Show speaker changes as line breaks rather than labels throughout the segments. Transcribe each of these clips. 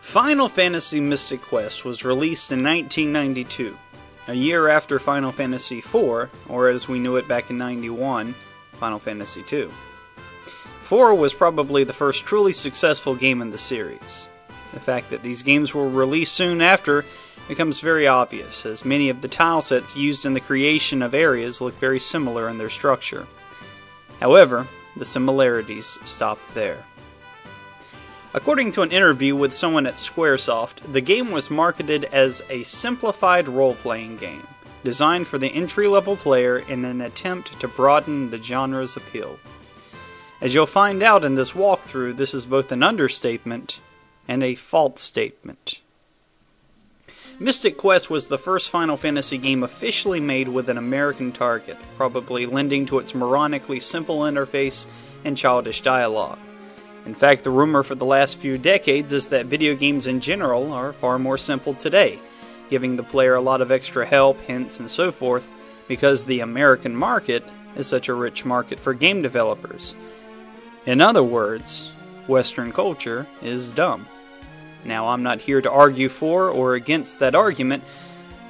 Final Fantasy Mystic Quest was released in 1992, a year after Final Fantasy IV, or as we knew it back in '91, Final Fantasy II. 4 was probably the first truly successful game in the series. The fact that these games were released soon after becomes very obvious, as many of the tile sets used in the creation of areas look very similar in their structure. However, the similarities stop there. According to an interview with someone at Squaresoft, the game was marketed as a simplified role-playing game, designed for the entry-level player in an attempt to broaden the genre's appeal. As you'll find out in this walkthrough, this is both an understatement and a false statement. Mystic Quest was the first Final Fantasy game officially made with an American target, probably lending to its moronically simple interface and childish dialogue. In fact, the rumor for the last few decades is that video games in general are far more simple today, giving the player a lot of extra help, hints, and so forth, because the American market is such a rich market for game developers. In other words, Western culture is dumb. Now, I'm not here to argue for or against that argument,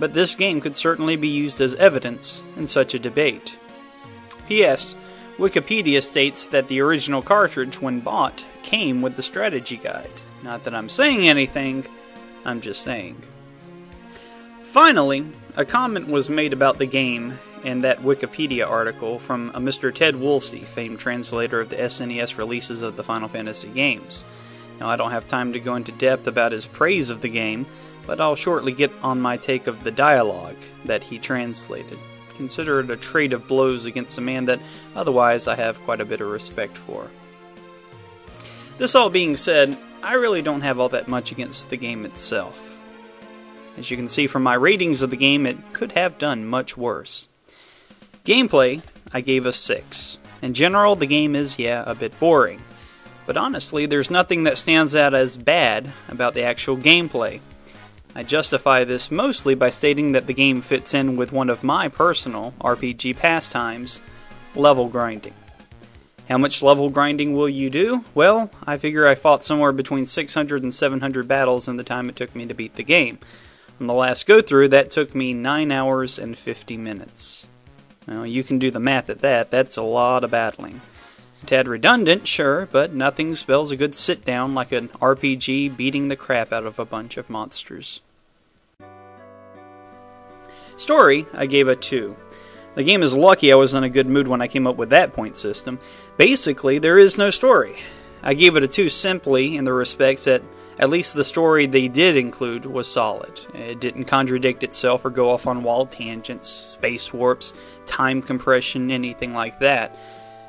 but this game could certainly be used as evidence in such a debate. P.S. Wikipedia states that the original cartridge, when bought, came with the strategy guide. Not that I'm saying anything, I'm just saying. Finally, a comment was made about the game in that Wikipedia article from a Mr. Ted Woolsey, famed translator of the SNES releases of the Final Fantasy games. Now, I don't have time to go into depth about his praise of the game, but I'll shortly get on my take of the dialogue that he translated. Consider it a trade of blows against a man that otherwise I have quite a bit of respect for. This all being said, I really don't have all that much against the game itself. As you can see from my ratings of the game, it could have done much worse. Gameplay, I gave a 6. In general, the game is, a bit boring. But honestly, there's nothing that stands out as bad about the actual gameplay. I justify this mostly by stating that the game fits in with one of my personal RPG pastimes, level grinding. How much level grinding will you do? Well, I figure I fought somewhere between 600 and 700 battles in the time it took me to beat the game. On the last go-through, that took me 9 hours and 50 minutes. Now, you can do the math at that. That's a lot of battling. A tad redundant, sure, but nothing spells a good sit-down like an RPG beating the crap out of a bunch of monsters. Story, I gave a 2. The game is lucky I was in a good mood when I came up with that point system. Basically, there is no story. I gave it a 2 simply in the respects that at least the story they did include was solid. It didn't contradict itself or go off on wild tangents, space warps, time compression, anything like that.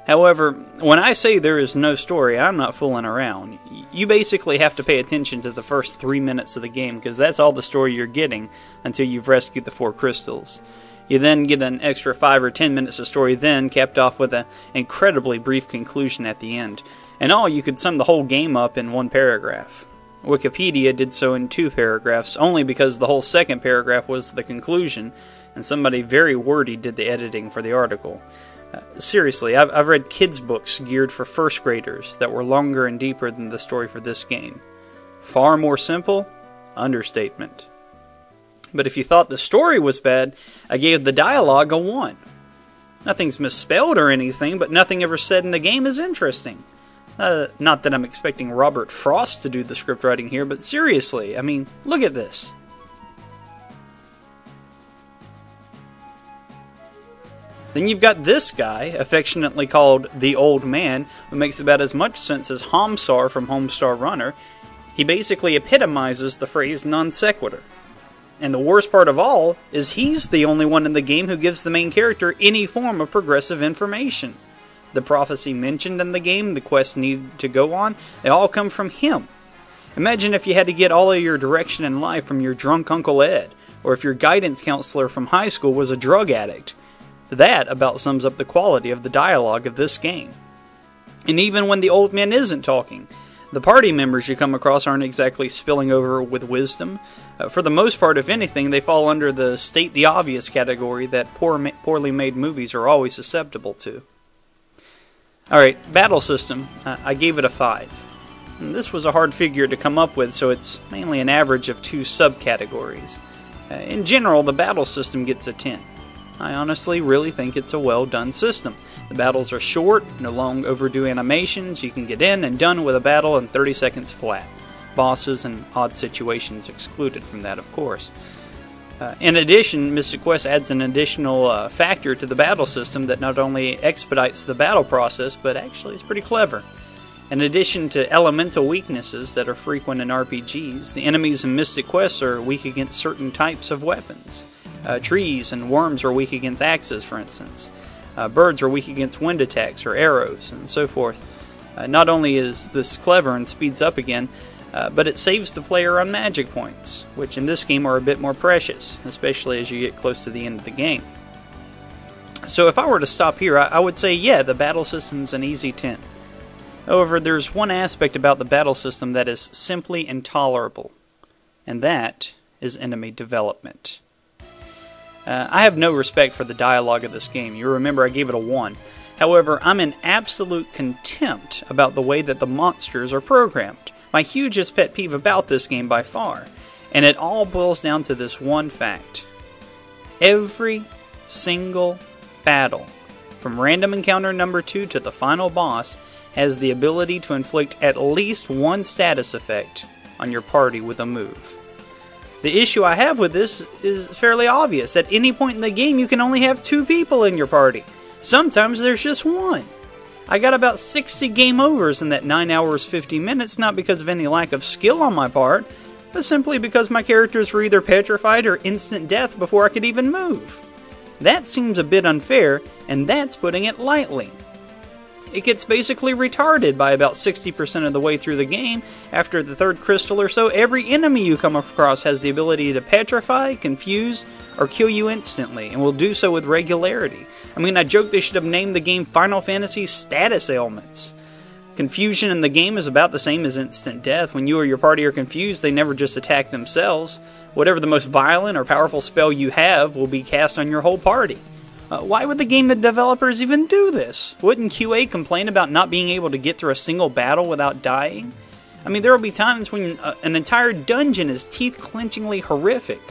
However, when I say there is no story, I'm not fooling around. You basically have to pay attention to the first 3 minutes of the game, because that's all the story you're getting until you've rescued the 4 crystals. You then get an extra 5 or 10 minutes of story then, capped off with an incredibly brief conclusion at the end. In all, you could sum the whole game up in 1 paragraph. Wikipedia did so in 2 paragraphs, only because the whole second paragraph was the conclusion, and somebody very wordy did the editing for the article. Seriously, I've read kids' books geared for first graders that were longer and deeper than the story for this game. Far more simple? Understatement. But if you thought the story was bad, I gave the dialogue a 1. Nothing's misspelled or anything, but nothing ever said in the game is interesting. Not that I'm expecting Robert Frost to do the script writing here, but seriously, I mean, look at this. Then you've got this guy, affectionately called the Old Man, who makes about as much sense as Homstar from Homestar Runner. He basically epitomizes the phrase non sequitur. And the worst part of all is he's the only one in the game who gives the main character any form of progressive information. The prophecy mentioned in the game, the quests need to go on, they all come from him. Imagine if you had to get all of your direction in life from your drunk Uncle Ed, or if your guidance counselor from high school was a drug addict. That about sums up the quality of the dialogue of this game. And even when the old man isn't talking, the party members you come across aren't exactly spilling over with wisdom. For the most part, if anything, they fall under the state the obvious category that poorly made movies are always susceptible to. Alright, battle system, I gave it a 5. And this was a hard figure to come up with, so it's mainly an average of 2 subcategories. In general, the battle system gets a 10. I honestly really think it's a well done system. The battles are short, no long overdue animations, you can get in and done with a battle in 30 seconds flat. Bosses and odd situations excluded from that, of course. In addition, Mystic Quest adds an additional factor to the battle system that not only expedites the battle process, but actually is pretty clever. In addition to elemental weaknesses that are frequent in RPGs, the enemies in Mystic Quest are weak against certain types of weapons. Trees and worms are weak against axes, for instance. Birds are weak against wind attacks or arrows, and so forth. Not only is this clever and speeds up again, but it saves the player on magic points, which in this game are a bit more precious, especially as you get close to the end of the game. So if I were to stop here, I would say, yeah, the battle system's an easy 10. However, there's one aspect about the battle system that is simply intolerable, and that is enemy development. I have no respect for the dialogue of this game. You remember I gave it a 1. However, I'm in absolute contempt about the way that the monsters are programmed. My hugest pet peeve about this game by far. And it all boils down to this one fact. Every single battle, from random encounter number 2 to the final boss, has the ability to inflict at least one status effect on your party with a move. The issue I have with this is fairly obvious. At any point in the game, you can only have 2 people in your party. Sometimes there's just 1. I got about 60 game overs in that 9 hours 50 minutes, not because of any lack of skill on my part, but simply because my characters were either petrified or instant death before I could even move. That seems a bit unfair, and that's putting it lightly. It gets basically retarded by about 60% of the way through the game. After the 3rd crystal or so, every enemy you come across has the ability to petrify, confuse, or kill you instantly, and will do so with regularity. I mean, I joke they should have named the game Final Fantasy Status Ailments. Confusion in the game is about the same as instant death. When you or your party are confused, they never just attack themselves. Whatever the most violent or powerful spell you have will be cast on your whole party. Why would the game developers even do this? Wouldn't QA complain about not being able to get through a single battle without dying? I mean, there will be times when an entire dungeon is teeth-clenchingly horrific.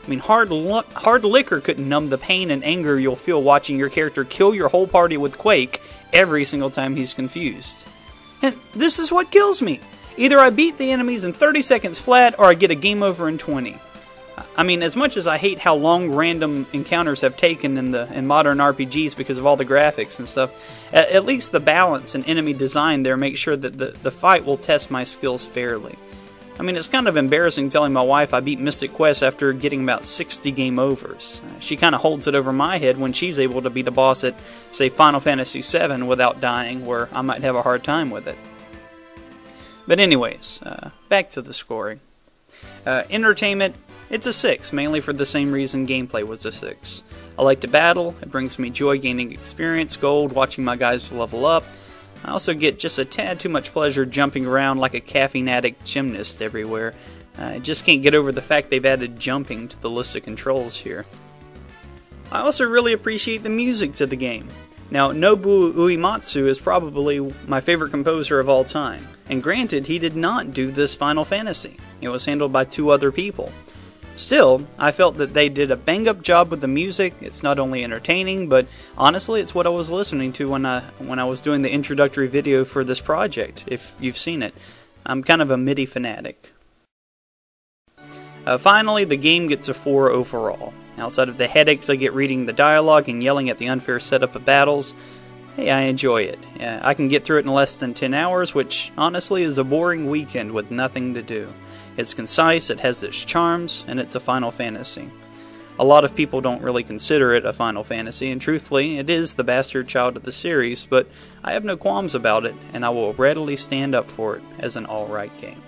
I mean, hard liquor couldn't numb the pain and anger you'll feel watching your character kill your whole party with Quake every single time he's confused. And this is what kills me. Either I beat the enemies in 30 seconds flat, or I get a game over in 20. I mean, as much as I hate how long random encounters have taken in modern RPGs because of all the graphics and stuff, at least the balance and enemy design there makes sure that the fight will test my skills fairly. I mean, it's kind of embarrassing telling my wife I beat Mystic Quest after getting about 60 game overs. She kind of holds it over my head when she's able to beat a boss at, say, Final Fantasy VII without dying, where I might have a hard time with it. But anyways, back to the scoring. Entertainment, it's a 6, mainly for the same reason gameplay was a 6. I like to battle, it brings me joy gaining experience, gold, watching my guys level up. I also get just a tad too much pleasure jumping around like a caffeine addict gymnast everywhere. I just can't get over the fact they've added jumping to the list of controls here. I also really appreciate the music to the game. Now, Nobuo Uematsu is probably my favorite composer of all time, and granted, he did not do this Final Fantasy. It was handled by 2 other people. Still, I felt that they did a bang-up job with the music. It's not only entertaining, but honestly, it's what I was listening to when I was doing the introductory video for this project, if you've seen it. I'm kind of a MIDI fanatic. Finally, the game gets a 4 overall. Outside of the headaches I get reading the dialogue and yelling at the unfair setup of battles, hey, I enjoy it. I can get through it in less than 10 hours, which honestly is a boring weekend with nothing to do. It's concise, it has its charms, and it's a Final Fantasy. A lot of people don't really consider it a Final Fantasy, and truthfully, it is the bastard child of the series, but I have no qualms about it, and I will readily stand up for it as an alright game.